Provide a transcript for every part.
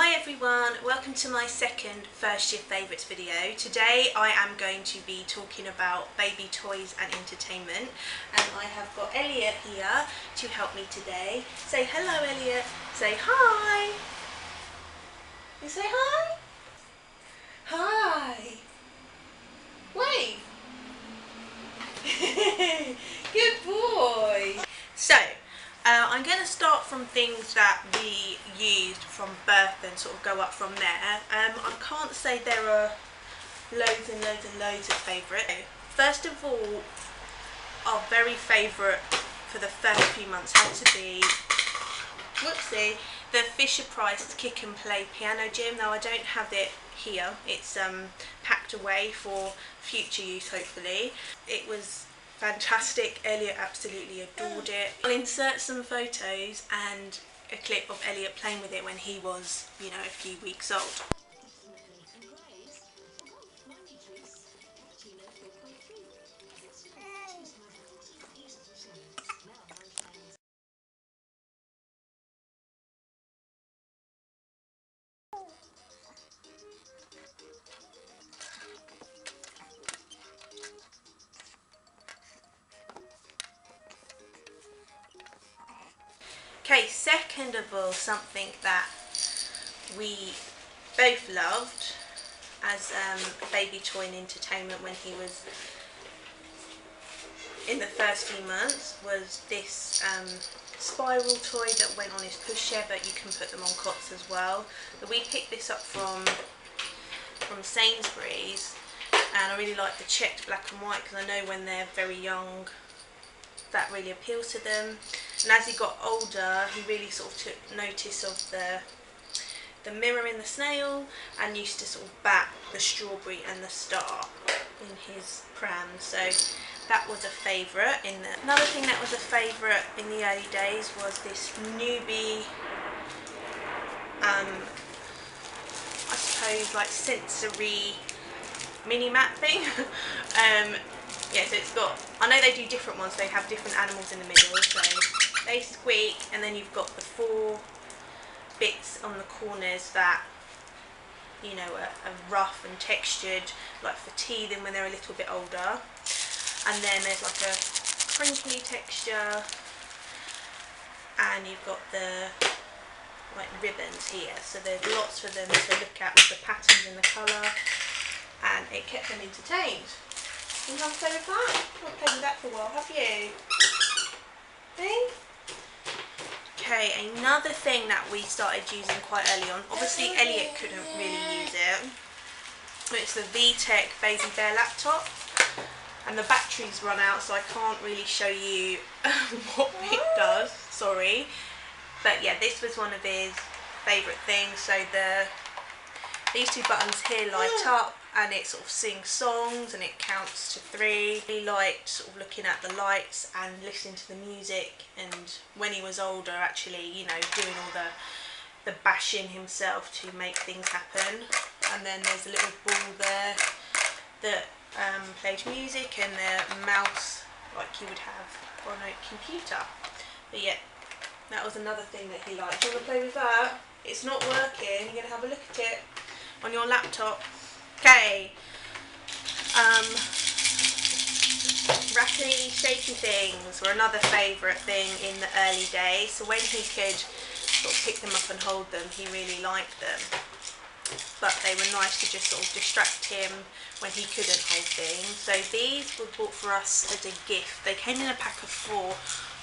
Hi everyone, welcome to my second First Year Favourites video. Today I am going to be talking about baby toys and entertainment, and I have got Eliot here to help me today. Say hello, Eliot. Say hi. You say hi? Hi. Wave. Good boy. So, I'm going to start from things that we used from birth and sort of go up from there. I can't say there are loads and loads and loads of favourites. First of all, our very favourite for the first few months had to be, whoopsie, the Fisher-Price Kick and Play piano gym. Now I don't have it here, it's packed away for future use hopefully. It was fantastic. Eliot absolutely adored it. I'll insert some photos and a clip of Eliot playing with it when he was, you know, a few weeks old. Okay, second of all, something that we both loved as a baby toy and entertainment when he was in the first few months was this spiral toy that went on his pushchair, but you can put them on cots as well. But we picked this up from Sainsbury's, and I really like the checked black and white because I know when they're very young that really appeals to them. And as he got older, he really sort of took notice of the mirror in the snail and used to sort of back the strawberry and the star in his pram. So that was a favourite. Another thing that was a favourite in the early days was this newbie, I suppose like sensory mini mat thing. Yeah, so it's got, I know they do different ones, they have different animals in the middle, so they squeak, and then you've got the 4 bits on the corners that, you know, are rough and textured, like for teething when they're a little bit older. And then there's like a crinkly texture, and you've got the like ribbons here, so there's lots for them to look at with the patterns and the colour, and it kept them entertained. You want to play with that? You haven't played with that for a while, have you? Thing? Okay, another thing that we started using quite early on, obviously Eliot couldn't really use it, but it's the VTech Baby Bear laptop, and the batteries run out, so I can't really show you what it does, sorry. But yeah, this was one of his favourite things. So these 2 buttons here light up, and it sort of sings songs and it counts to 3. He liked sort of looking at the lights and listening to the music, and when he was older actually, you know, doing all the bashing himself to make things happen. And then there's a little ball there that plays music, and the mouse like you would have on a computer. But yeah, that was another thing that he liked. Do you want to play with that? It's not working, you're going to have a look at it on your laptop. Okay, rattly shaky things were another favourite thing in the early days. So when he could sort of pick them up and hold them, he really liked them. But they were nice to just sort of distract him when he couldn't hold things. So these were bought for us as a gift. They came in a pack of 4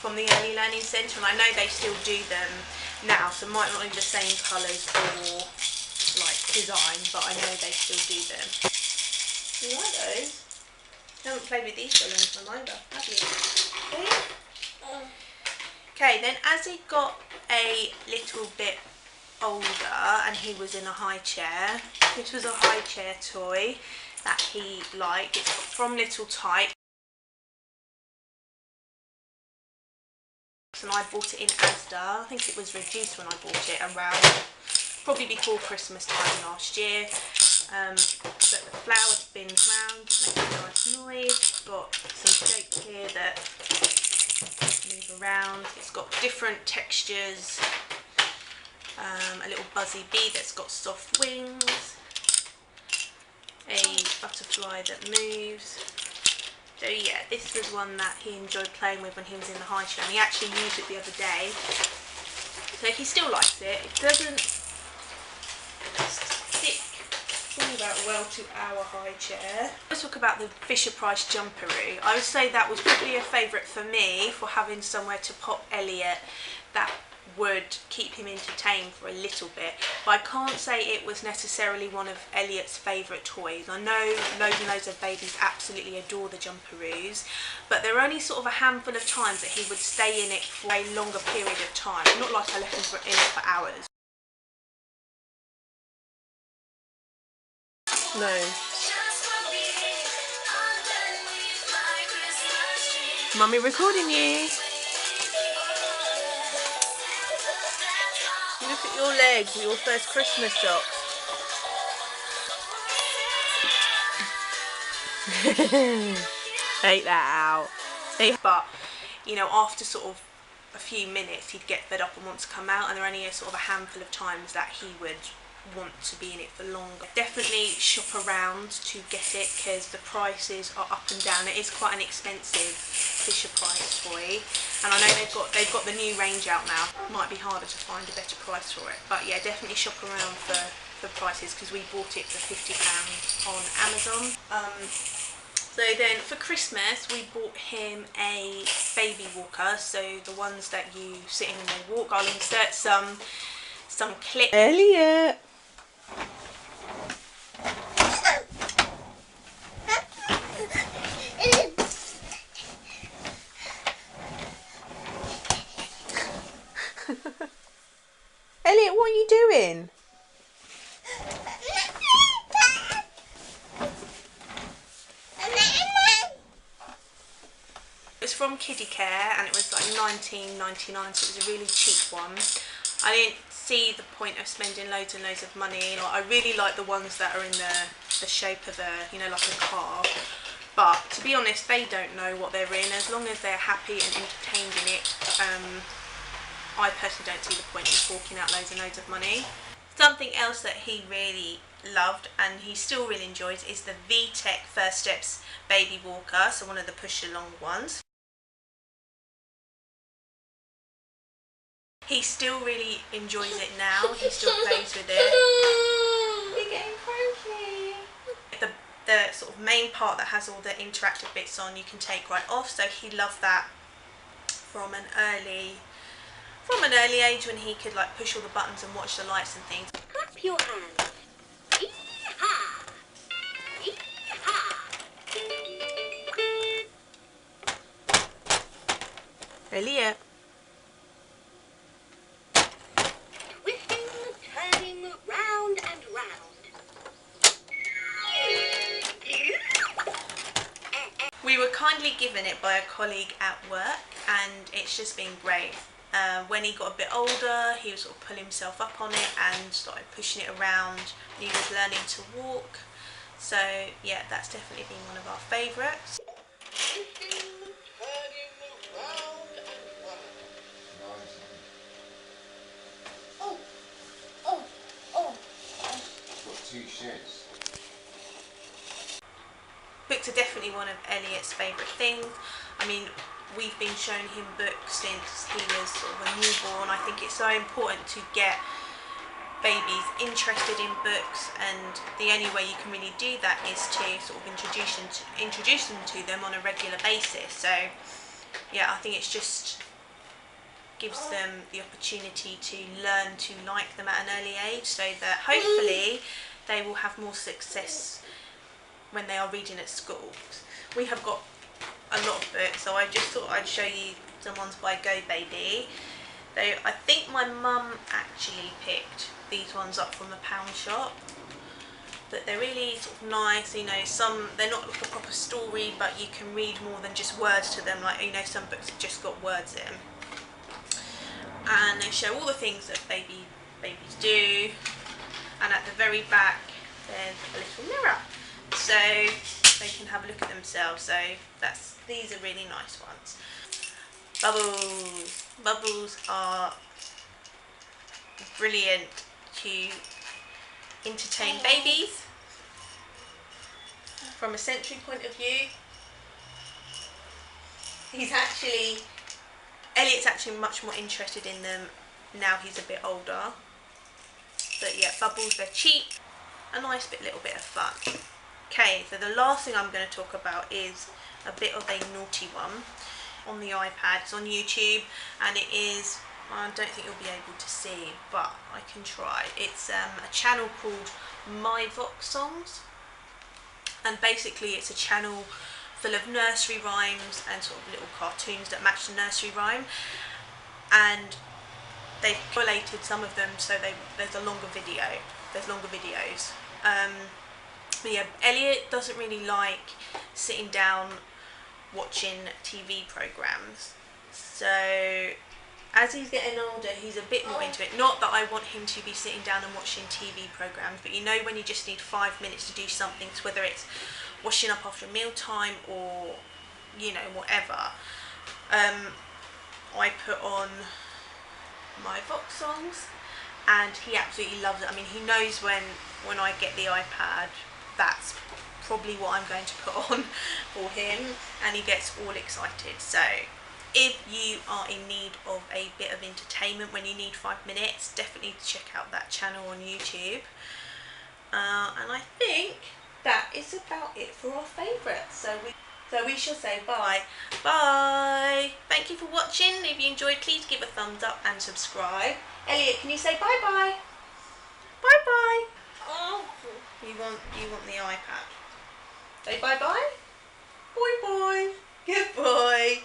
from the Early Learning Centre, and I know they still do them now, so might not be the same colours or like design, but I know they still do them. You like those? You haven't played with these for a long time either, have you? Okay, then as he got a little bit older and he was in a high chair, this was a high chair toy that he liked. It's from Little Type, and I bought it in Asda. I think it was reduced when I bought it, around probably before Christmas time last year. But the flour spins round, makes a nice noise. Got some shapes here that move around. It's got different textures a little buzzy bee that's got soft wings, a butterfly that moves. So yeah, this was one that he enjoyed playing with when he was in the high chair, and he actually used it the other day. So he still likes it. It doesn't stick all that well to our high chair. Let's talk about the Fisher-Price jumperoo. I would say that was probably a favourite for me for having somewhere to pop Elliot that would keep him entertained for a little bit, but I can't say it was necessarily one of Elliot's favourite toys. I know loads and loads of babies absolutely adore the jumperoos, but there are only sort of a handful of times that he would stay in it for a longer period of time, not like I left him in it for hours. No. Mummy recording you. Look at your legs, your first Christmas socks. Take that out. But, you know, after sort of a few minutes, he'd get fed up and want to come out, and there are only a sort of a handful of times that he would want to be in it for longer. Definitely shop around to get it, because the prices are up and down. It is quite an expensive Fisher-Price toy, and I know they've got the new range out now. Might be harder to find a better price for it, but yeah, definitely shop around for prices, because we bought it for £50 on Amazon. So then for Christmas we bought him a baby walker, so the ones that you sit in and they walk. I'll insert some clips. Elliot! Elliot, what are you doing? It was from Kiddie Care, and it was like £19.99, so it was a really cheap one. I didn't see the point of spending loads and loads of money. Like, I really like the ones that are in the shape of a, you know, like a car. But to be honest, they don't know what they're in. As long as they're happy and entertained in it, I personally don't see the point in forking out loads and loads of money. Something else that he really loved and he still really enjoys is the VTech First Steps baby walker, so one of the push along ones. He still really enjoys it now. He still plays with it. You're getting cranky. The sort of main part that has all the interactive bits on, you can take right off, so he loved that from an early age, when he could like push all the buttons and watch the lights and things. Clap your hands. Yee-haw! Yee-haw! Eliot. Twisting, turning, round and round. We were kindly given it by a colleague at work, and it's just been great. When he got a bit older, he would sort of pull himself up on it and started pushing it around. He was learning to walk, so yeah, that's definitely been one of our favourites. Books are definitely one of Elliot's favourite things. I mean, we've been showing him books since he was sort of a newborn. I think it's so important to get babies interested in books, and the only way you can really do that is to sort of introduce them to them on a regular basis. So yeah, I think it's just gives them the opportunity to learn to like them at an early age, so that hopefully they will have more success when they are reading at school. We have got a lot of books, so I just thought I'd show you some ones by Go Baby. I think my mum actually picked these ones up from the pound shop, but they're really sort of nice. You know, they're not like a proper story, but you can read more than just words to them. Like, you know, some books have just got words in, and they show all the things that babies do. And at the very back, there's a little mirror, so they can have a look at themselves. So these are really nice ones. Bubbles are brilliant to entertain babies from a sensory point of view. Elliot's actually much more interested in them now he's a bit older. But yeah, bubbles, they're cheap, a nice little bit of fun. Okay, so the last thing I'm going to talk about is a bit of a naughty one on the iPad. It's on YouTube, and it is, I don't think you'll be able to see, but I can try. It's a channel called My Vox Songs, and basically it's a channel full of nursery rhymes and sort of little cartoons that match the nursery rhyme, and they've collated some of them so there's longer videos. But yeah, Elliot doesn't really like sitting down watching TV programs, so as he's getting older he's a bit more into it. Not that I want him to be sitting down and watching TV programs, but you know when you just need 5 minutes to do something, so whether it's washing up after mealtime or you know whatever, I put on My Vox Songs and he absolutely loves it. I mean, he knows when I get the iPad that's probably what I'm going to put on for him, and he gets all excited. So if you are in need of a bit of entertainment when you need 5 minutes, definitely check out that channel on YouTube. And I think that is about it for our favourites. So we shall say bye. Bye! Thank you for watching. If you enjoyed, please give a thumbs up and subscribe. Elliot, can you say bye-bye? Bye-bye! You want the iPad. Say bye-bye? Bye-bye. Goodbye.